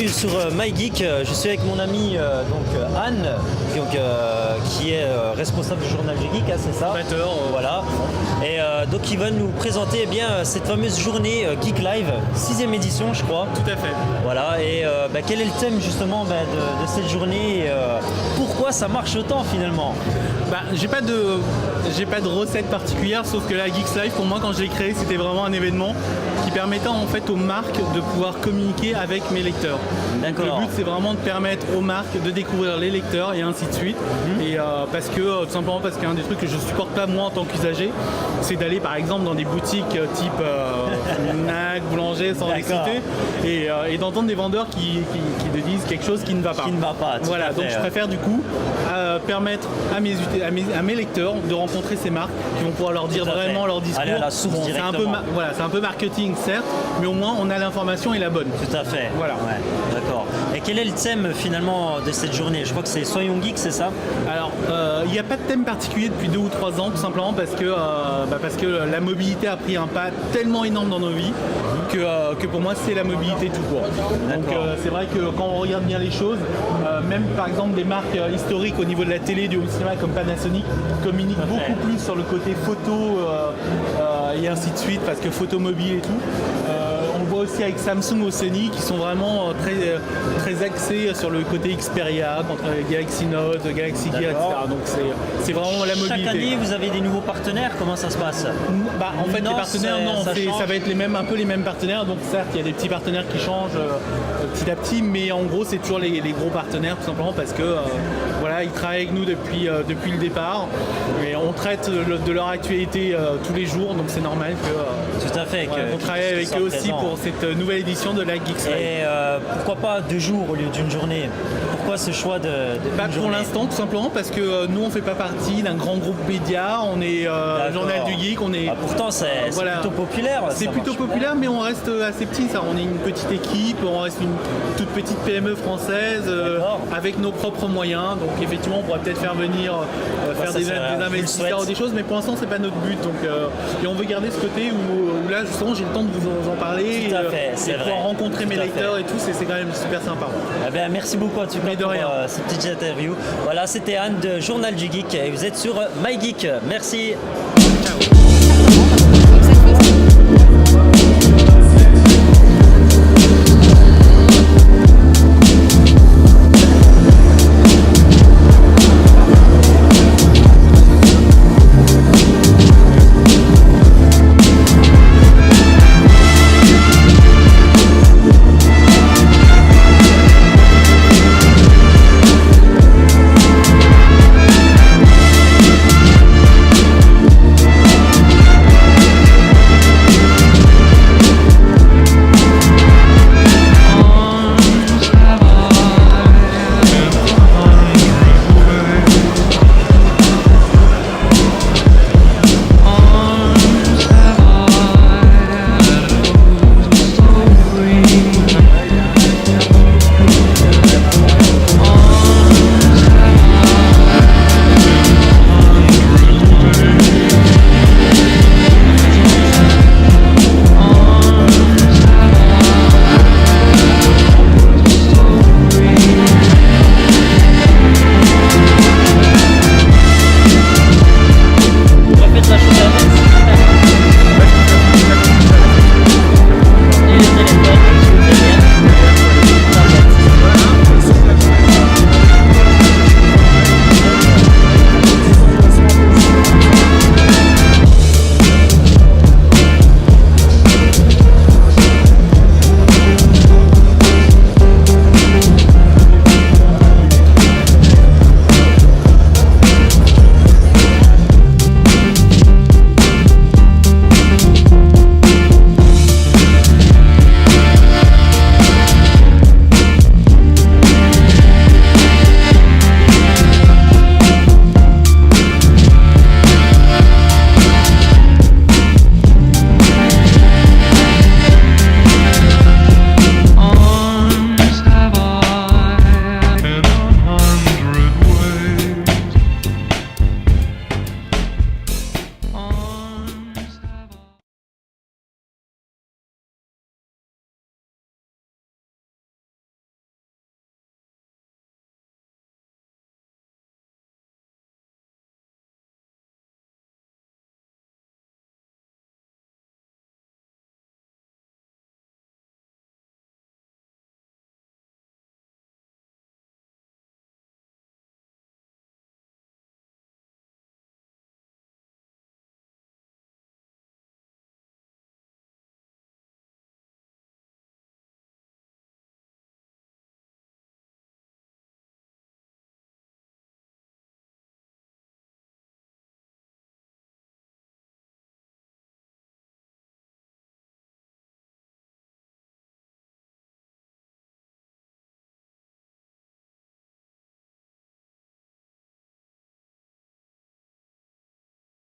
bienvenue sur MyGeek. Je suis avec mon ami Anne, qui est responsable du journal du Geek, hein, c'est ça? Voilà. Et donc il va nous présenter cette fameuse journée Geek Live, 6e édition je crois. Tout à fait. Voilà, et quel est le thème justement de cette journée et, pourquoi ça marche autant finalement? J'ai pas de recette particulière, sauf que la Geeks Live, pour moi, quand je l'ai créé, c'était vraiment un événement qui permettait en fait aux marques de pouvoir communiquer avec mes lecteurs. D'accord. Le but, c'est vraiment de permettre aux marques de découvrir les lecteurs et ainsi de suite. Et tout simplement parce qu'un des trucs que je supporte pas moi en tant qu'usager, c'est d'aller par exemple dans des boutiques type Fnac, Boulanger, sans les citer, et d'entendre des vendeurs qui te disent quelque chose qui ne va pas. Qui ne va pas. Voilà, donc je préfère du coup permettre à mes lecteurs de rencontrer ces marques qui vont pouvoir leur dire vraiment leur discours. Aller à la source directement. C'est un peu marketing certes, mais au moins on a l'information et la bonne. Tout à fait. Voilà. Ouais, d'accord. Et quel est le thème finalement de cette journée? Je crois que c'est Soyons Geeks, c'est ça? Alors, il n'y a pas de thème particulier depuis 2 ou 3 ans, tout simplement parce que la mobilité a pris un pas tellement énorme dans nos vies que pour moi c'est la mobilité tout court. Donc c'est vrai que quand on regarde bien les choses, même par exemple des marques historiques au niveau de la télé, du cinéma comme Panasonic communiquent beaucoup plus sur le côté photo et ainsi de suite, parce que photo mobile et tout. On le voit aussi avec Samsung ou Sony qui sont vraiment très axés sur le côté Xperia, contre Galaxy Note, Galaxy Gear, etc. Donc c'est vraiment la mobilité. Chaque année, vous avez des nouveaux partenaires, comment ça se passe? En fait, les partenaires, ça va être un peu les mêmes partenaires. Donc certes, il y a des petits partenaires qui changent petit à petit, mais en gros, c'est toujours les gros partenaires, tout simplement parce que ils travaillent avec nous depuis le départ. Et on traite de leur actualité tous les jours, donc c'est normal que tout à fait, on travaille avec eux aussi pour cette nouvelle édition de la Geeks Live. Et pourquoi pas 2 jours au lieu d'une journée? Pourquoi ce choix de pour l'instant, tout simplement parce que nous on fait pas partie d'un grand groupe média, on est le journal du geek, on est. Pourtant c'est plutôt populaire. C'est plutôt populaire, mais on reste assez petit. On est une petite équipe, on reste une toute petite PME française avec nos propres moyens. Donc effectivement, on pourrait peut-être faire venir faire des investisseurs ou des choses, mais pour l'instant c'est pas notre but. Donc et on veut garder ce côté où là justement j'ai le temps de vous en parler, tout à fait, c'est et pouvoir rencontrer mes lecteurs et tout, c'est quand même super sympa. Merci beaucoup en tout cas pour cette petite interview. Voilà, c'était Anne de Journal du Geek et vous êtes sur MyGeek. Merci. Ciao.